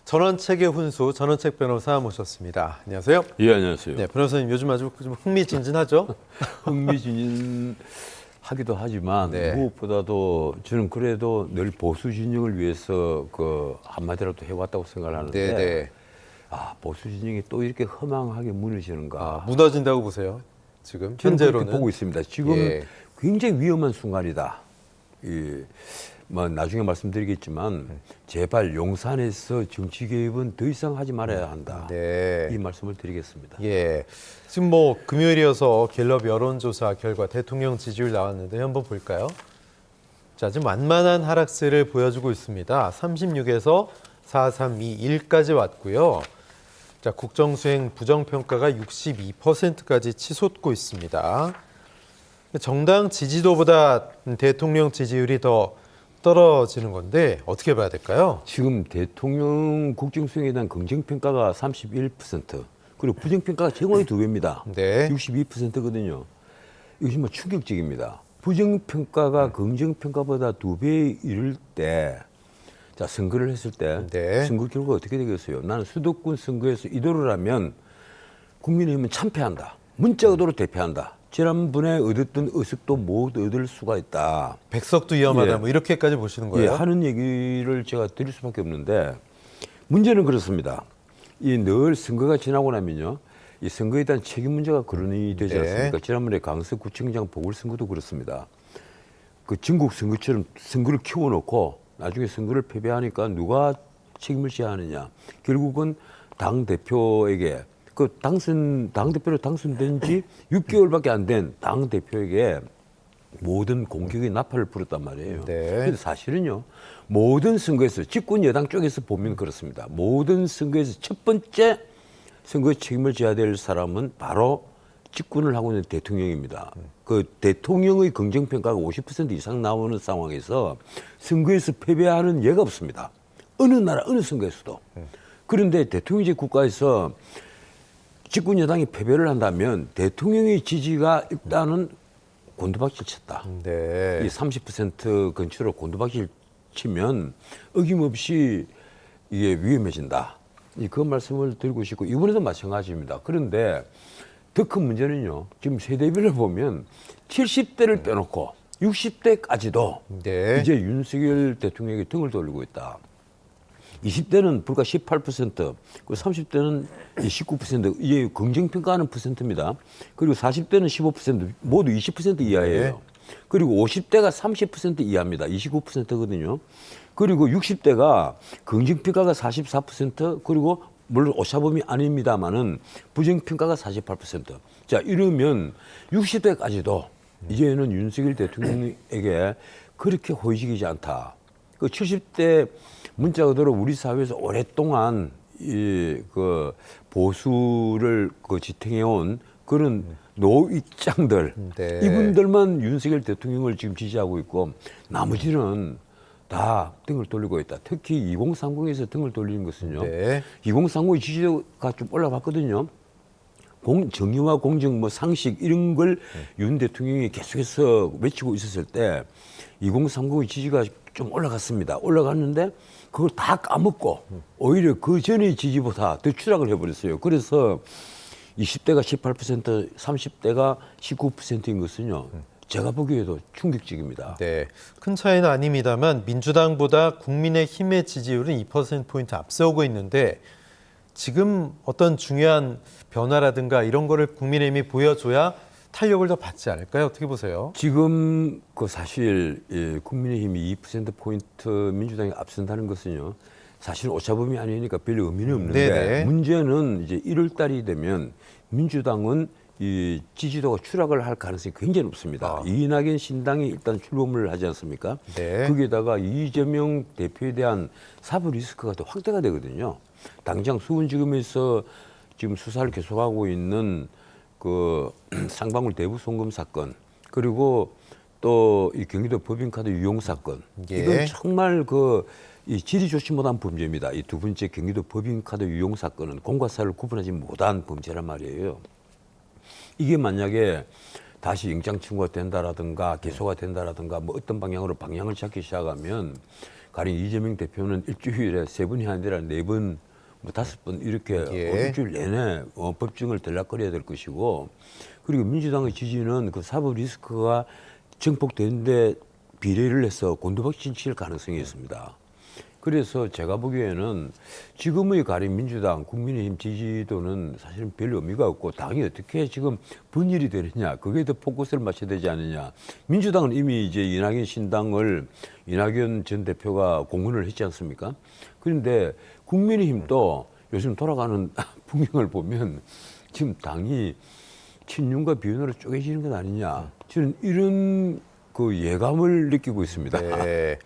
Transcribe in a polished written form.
전원책의 훈수 전원책 변호사 모셨습니다. 안녕하세요. 예, 안녕하세요. 네, 변호사님 요즘 아주 좀 흥미진진하죠? 흥미진진하기도 하지만 네. 무엇보다도 저는 그래도 늘 보수 진영을 위해서 그 한마디라도 해왔다고 생각을 하는데 네. 보수 진영이 또 이렇게 허망하게 무너지는가. 무너진다고 보세요. 지금 저는 현재로는 그렇게 보고 있습니다. 지금 예. 굉장히 위험한 순간이다. 뭐 나중에 말씀드리겠지만 제발 용산에서 정치 개입은 더 이상 하지 말아야 한다. 네. 이 말씀을 드리겠습니다. 예. 지금 뭐 금요일이어서 갤럽 여론조사 결과 대통령 지지율 나왔는데 한번 볼까요? 자, 지금 완만한 하락세를 보여주고 있습니다. 36에서 4, 3, 2, 1까지 왔고요. 자, 국정수행 부정평가가 62%까지 치솟고 있습니다. 정당 지지도보다 대통령 지지율이 더 떨어지는 건데 어떻게 봐야 될까요? 지금 대통령 국정수행에 대한 긍정평가가 31%, 그리고 부정평가가 최고의 2배입니다. 네. 62%거든요. 이거 정말 충격적입니다. 부정평가가 긍정평가보다 2배에 이를 때, 자, 선거를 했을 때, 네. 선거 결과가 어떻게 되겠어요? 나는 수도권 선거에서 이도를 하면 국민의힘은 참패한다. 문자 의도로 대패한다. 지난번에 얻었던 의석도 못 얻을 수가 있다. 백석도 위험하다. 예. 뭐 이렇게까지 보시는 예, 거예요? 하는 얘기를 제가 드릴 수밖에 없는데 문제는 그렇습니다. 이 늘 선거가 지나고 나면요, 이 선거에 대한 책임 문제가 거론이 되지 네. 않습니까? 지난번에 강서구청장 보궐선거도 그렇습니다. 그 전국 선거처럼 선거를 키워놓고 나중에 선거를 패배하니까 누가 책임을 져야 하느냐? 결국은 당 대표에게 당 대표로 당선된 지 6개월밖에 안 된 당 대표에게 모든 공격의 나팔을 불었단 말이에요. 네. 그런데 사실은요, 모든 선거에서 집권 여당 쪽에서 보면 그렇습니다. 모든 선거에서 첫 번째 선거에 책임을 져야 될 사람은 바로 집권을 하고 있는 대통령입니다. 그 대통령의 긍정평가가 50% 이상 나오는 상황에서 선거에서 패배하는 예가 없습니다. 어느 나라, 어느 선거에서도. 그런데 대통령제 국가에서 집권 여당이 패배를 한다면 대통령의 지지가 일단은 곤두박질 쳤다. 네. 이 30% 근처로 곤두박질 치면 어김없이 이게 위험해진다. 그 말씀을 드리고 싶고 이번에도 마찬가지입니다. 그런데 더 큰 문제는요, 지금 세대별로 보면 70대를 빼놓고 60대까지도 네. 이제 윤석열 대통령에게 등을 돌리고 있다. 20대는 불과 18%, 그리고 30대는 19%, 이게 긍정평가하는 퍼센트입니다. 그리고 40대는 15%, 모두 20% 이하예요. 네. 그리고 50대가 30% 이하입니다. 29%거든요. 그리고 60대가 긍정평가가 44%, 그리고 물론 오차범위 아닙니다만은 부정평가가 48%. 자, 이러면 60대까지도 이제는 윤석열 대통령에게 그렇게 호의적이지 않다. 그 70대 문자 그대로 우리 사회에서 오랫동안 그 보수를 지탱해온 그런 노익장들, 네. 이분들만 윤석열 대통령을 지금 지지하고 있고 나머지는 다 등을 돌리고 있다. 특히 2030에서 등을 돌리는 것은요, 네. 2030의 지지도가 좀 올라갔거든요. 정의와 공정, 뭐 상식 이런 걸 윤 대통령이 계속해서 외치고 있었을 때 2030의 지지가 좀 올라갔습니다. 올라갔는데 그걸 다 까먹고 오히려 그 전의 지지보다 더 추락을 해버렸어요. 그래서 20대가 18%, 30대가 19%인 것은요, 제가 보기에도 충격적입니다. 네. 큰 차이는 아닙니다만 민주당보다 국민의힘의 지지율은 2%포인트 앞서고 있는데 지금 어떤 중요한 변화라든가 이런 거를 국민의힘이 보여줘야 탄력을 더 받지 않을까요? 어떻게 보세요? 지금 그 사실 국민의힘이 2%포인트 민주당이 앞선다는 것은요, 사실 오차범위 아니니까 별 의미는 없는데 네네. 문제는 이제 1월 달이 되면 민주당은 이 지지도가 추락을 할 가능성이 굉장히 높습니다. 이낙연 신당이 일단 출범을 하지 않습니까? 네. 거기에다가 이재명 대표에 대한 사법 리스크가 더 확대가 되거든요. 당장 수원지검에서 지금 수사를 계속하고 있는 그 상방울 대부 송금 사건, 그리고 또 이 경기도 법인카드 유용 사건, 예. 이건 정말 이 질이 좋지 못한 범죄입니다. 이 두 번째 경기도 법인카드 유용 사건은 공과 사를 구분하지 못한 범죄란 말이에요. 이게 만약에 다시 영장 청구가 된다라든가 기소가 된다라든가 뭐 어떤 방향으로 방향을 잡기 시작하면 가령 이재명 대표는 일주일에 3번이 아니라 4번, 뭐 5번 이렇게 예. 일주일 내내 법정을 들락거려야 될 것이고, 그리고 민주당의 지지는 그 사법 리스크가 증폭되는데 비례를 해서 곤두박질 칠 가능성이 있습니다. 그래서 제가 보기에는 지금의 가령 민주당, 국민의힘 지지도는 사실은 별 의미가 없고 당이 어떻게 지금 분열이 되느냐, 그게 더 포커스를 맞춰야 되지 않느냐. 민주당은 이미 이제 이낙연 신당을 이낙연 전 대표가 공언을 했지 않습니까? 그런데 국민의힘도 요즘 돌아가는 풍경을 보면 지금 당이 친윤과 비윤으로 쪼개지는 것 아니냐. 저는 이런 그 예감을 느끼고 있습니다. 네.